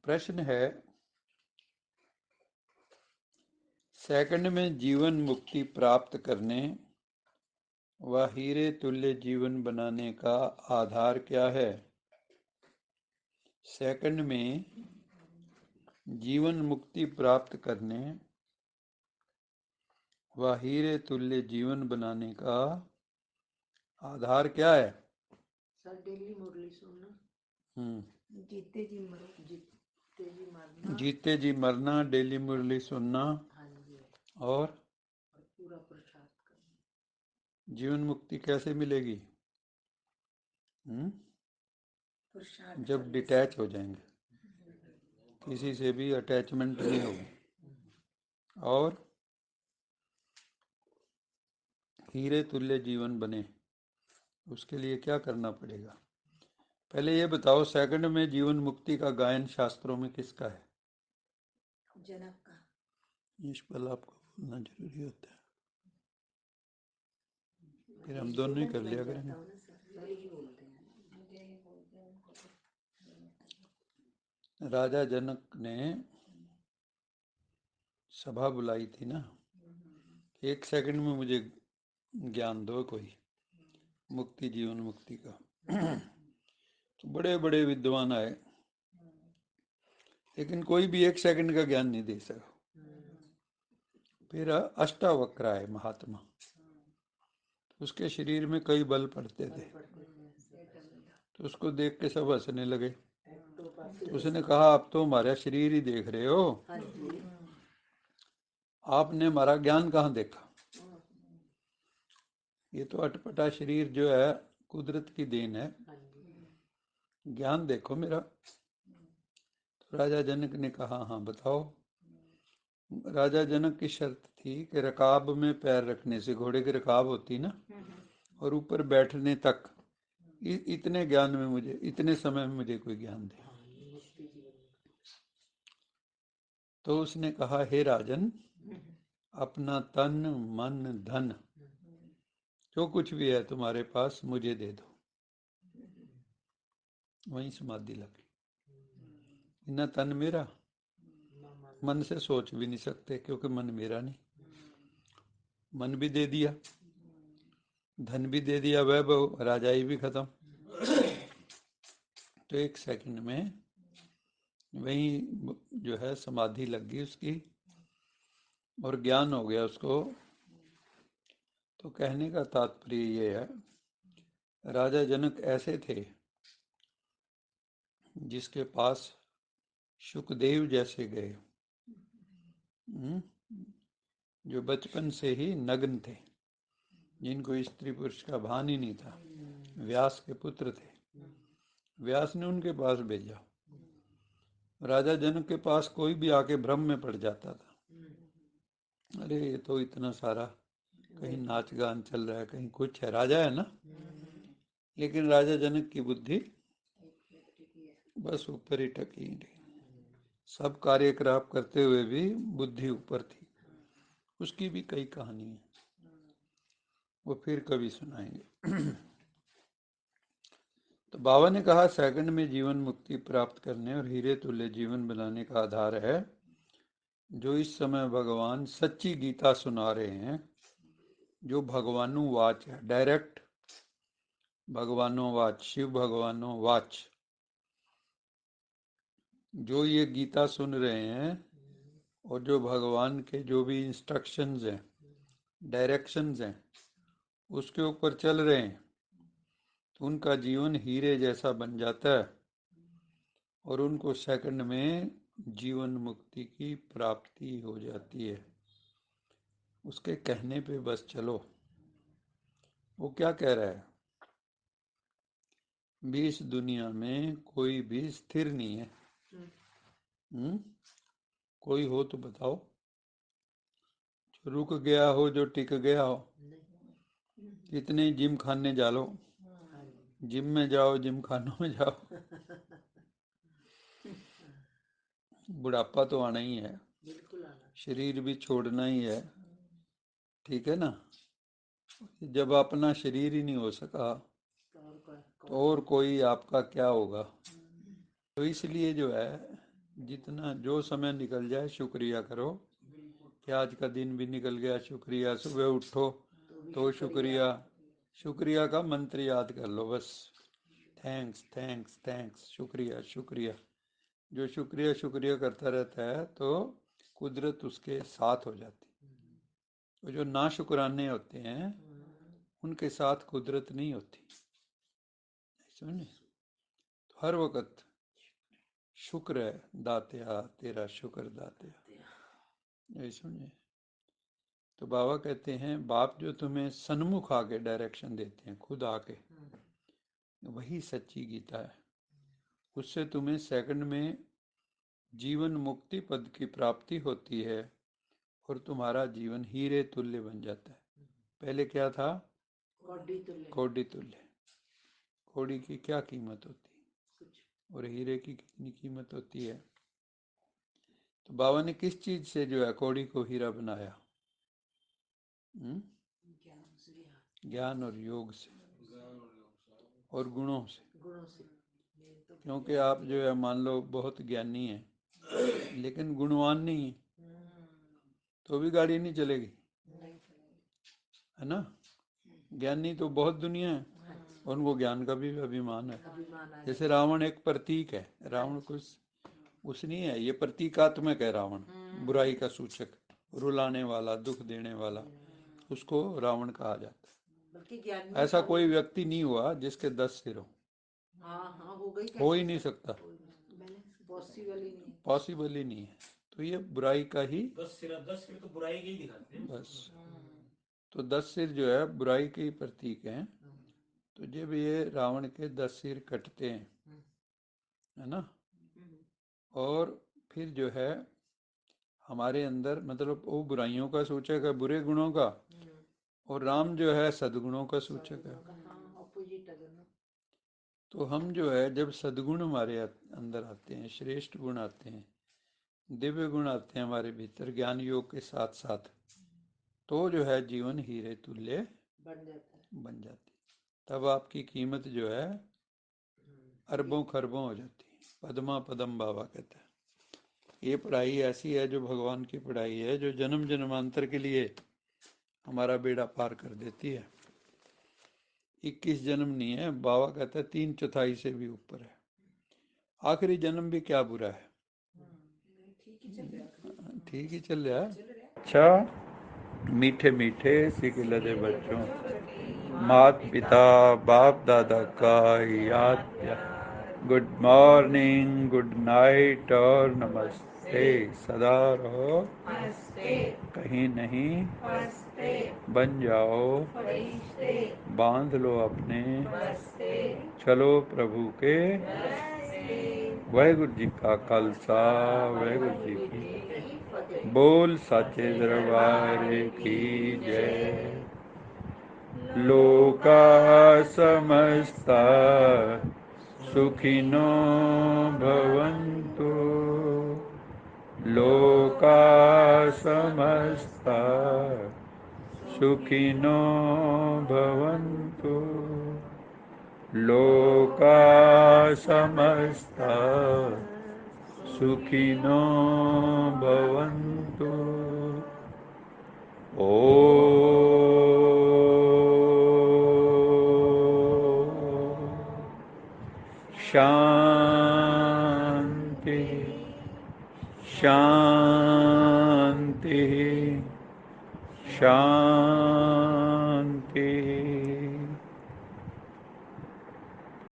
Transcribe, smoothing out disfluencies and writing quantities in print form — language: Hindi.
प्रश्न है, सेकंड में जीवन मुक्ति प्राप्त करने व हीरे तुल्य जीवन बनाने का आधार क्या है? सेकंड में जीवन मुक्ति प्राप्त करने व हीरे तुल्य जीवन बनाने का आधार क्या है? सर डेली मुरली सुनना, जीते जी मरना, जीते जी मरना, डेली मुरली सुनना, हाँ जी, और पूरा पुरुषार्थ करना। जीवन मुक्ति कैसे मिलेगी? जब डिटैच हो जाएंगे, किसी से भी अटैचमेंट नहीं होगी, और हीरे तुल्य जीवन बने, उसके लिए क्या करना पड़ेगा? पहले ये बताओ, सेकंड में जीवन मुक्ति का गायन शास्त्रों में किसका है? जनक का। इस पर आपको बोलना जरूरी होता है, फिर हम दोनों ही कर लिया करेंगे। राजा जनक ने सभा बुलाई थी ना, एक सेकंड में मुझे ज्ञान दो कोई मुक्ति, जीवन मुक्ति का। तो बड़े बड़े विद्वान आए, लेकिन कोई भी एक सेकंड का ज्ञान नहीं दे सका। फिर अष्टावक्र आए महात्मा, तो उसके शरीर में कई बल पड़ते थे, तो उसको देख के सब हंसने लगे। तो उसने कहा, आप तो हमारा शरीर ही देख रहे हो, आपने हमारा ज्ञान कहाँ देखा? ये तो अटपटा शरीर जो है कुदरत की देन है, ज्ञान देखो मेरा। तो राजा जनक ने कहा, हाँ बताओ। राजा जनक की शर्त थी कि रकाब में पैर रखने से, घोड़े की रकाब होती ना, और ऊपर बैठने तक इतने ज्ञान में मुझे, इतने समय में मुझे कोई ज्ञान दे। तो उसने कहा, हे राजन, अपना तन मन धन जो कुछ भी है तुम्हारे पास मुझे दे दो। वहीं समाधि लगी। न तन मेरा, मन से सोच भी नहीं सकते क्योंकि मन मेरा नहीं। मन भी दे दिया, धन भी दे दिया, वैभव, राजाई भी खत्म। तो एक सेकंड में वहीं जो है समाधि लग गई उसकी, और ज्ञान हो गया उसको। तो कहने का तात्पर्य ये है, राजा जनक ऐसे थे जिसके पास सुखदेव जैसे गए, जो बचपन से ही नग्न थे, जिनको स्त्री पुरुष का भान ही नहीं था, व्यास के पुत्र थे। व्यास ने उनके पास भेजा। राजा जनक के पास कोई भी आके भ्रम में पड़ जाता था, अरे ये तो इतना सारा कहीं नाच गान चल रहा है, कहीं कुछ है, राजा है ना। लेकिन राजा जनक की बुद्धि बस ऊपर ही टकी रही, सब कार्यकलाप करते हुए भी बुद्धि ऊपर थी। उसकी भी कई कहानी है, वो फिर कभी सुनाएंगे। तो बाबा ने कहा, सेकंड में जीवन मुक्ति प्राप्त करने और हीरे तुल्य जीवन बनाने का आधार है जो इस समय भगवान सच्ची गीता सुना रहे हैं, जो भगवानु वाच है, डायरेक्ट भगवानो वाच, शिव भगवानो वाच। जो ये गीता सुन रहे हैं और जो भगवान के जो भी इंस्ट्रक्शंस हैं, डायरेक्शंस हैं, उसके ऊपर चल रहे हैं, तो उनका जीवन हीरे जैसा बन जाता है और उनको सेकंड में जीवन मुक्ति की प्राप्ति हो जाती है। उसके कहने पे बस चलो। वो क्या कह रहा है, भी इस दुनिया में कोई भी स्थिर नहीं है। कोई हो तो बताओ, जो रुक गया हो, जो टिक गया हो। कितने जिम खाने जा लो, जिम में जाओ, जिम खानों में जाओ, बुढ़ापा तो आना ही है, शरीर भी छोड़ना ही है, ठीक है ना। जब अपना शरीर ही नहीं हो सका तो और कोई आपका क्या होगा। तो इसलिए जो है जितना जो समय निकल जाए शुक्रिया करो कि आज का दिन भी निकल गया, शुक्रिया। सुबह उठो तो शुक्रिया, शुक्रिया का मंत्र याद कर लो बस। थैंक्स थैंक्स थैंक्स, शुक्रिया शुक्रिया। जो शुक्रिया शुक्रिया करता रहता है तो कुदरत उसके साथ हो जाती है। तो जो ना शुक्राने होते हैं उनके साथ कुदरत नहीं होती, समझे? तो हर वक्त शुक्र है दात्या, तेरा शुक्र दात्या, यही समझे। तो बाबा कहते हैं बाप जो तुम्हें सन्मुख आके डायरेक्शन देते हैं, खुद आके, वही सच्ची गीता है। उससे तुम्हें सेकंड में जीवन मुक्ति पद की प्राप्ति होती है और तुम्हारा जीवन हीरे तुल्य बन जाता है। पहले क्या था? कौड़ी तुल्य। कौड़ी की क्या कीमत होती है और हीरे की कितनी कीमत होती है? तो बाबा ने किस चीज से जो है कौड़ी को हीरा बनाया? ज्ञान और योग से और गुणों से। क्योंकि आप जो है मान लो बहुत ज्ञानी है लेकिन गुणवान नहीं है तो भी गाड़ी नहीं चलेगी, है ना? ज्ञानी तो बहुत दुनिया है और उनको ज्ञान का भी अभिमान है। जैसे रावण एक प्रतीक है, रावण कुछ नहीं है, ये प्रतीकात्मक है रावण, बुराई का सूचक, रुलाने वाला, दुख देने वाला, उसको रावण कहा जाता है। ऐसा कोई व्यक्ति नहीं हुआ जिसके 10 सिर हो, हो ही नहीं सकता, पॉसिबल ही नहीं है। तो ये बुराई का ही 10 सिर तो बुराई के ही दिखाते हैं बस। तो 10 सिर जो है बुराई के ही प्रतीक हैं। तो जब ये रावण के 10 सिर कटते हैं, है ना, और फिर जो है हमारे अंदर मतलब वो बुराइयों का सूचक है, बुरे गुणों का, और राम जो है सद्गुणों का सूचक है। तो हम जो है जब सद्गुण हमारे अंदर आते हैं, श्रेष्ठ गुण आते हैं, दिव्य गुण आते हैं हमारे भीतर ज्ञान योग के साथ साथ, तो जो है जीवन हीरे तुल्य बन जाती। तब आपकी कीमत जो है अरबों खरबों हो जाती है। पद्मा पदम बाबा कहता है। ये पढ़ाई ऐसी है जो भगवान की पढ़ाई है, जो जन्म जन्मांतर के लिए हमारा बेड़ा पार कर देती है। 21 जन्म नहीं है, बाबा कहता है 3/4 से भी ऊपर है। आखिरी जन्म भी क्या बुरा है, ठीक ही चल रहा है। अच्छा, मीठे मीठे सिखलदे बच्चों, मात पिता बाप दादा का याद, गुड मॉर्निंग, गुड नाइट और नमस्ते। सदा रहो कहीं नहीं, बन जाओ बांध लो अपने, चलो प्रभु के, वाहेगुरु जी का खालसा, वाहेगुरु जी की बोल, साचे दरबार की जय। लोका समस्ता सुखिनो भवन्तु, लोका समस्ता सुखिनो भवन्तु, लोका समस्ता सुखिनो भवन्तु। शांति शांति शांति।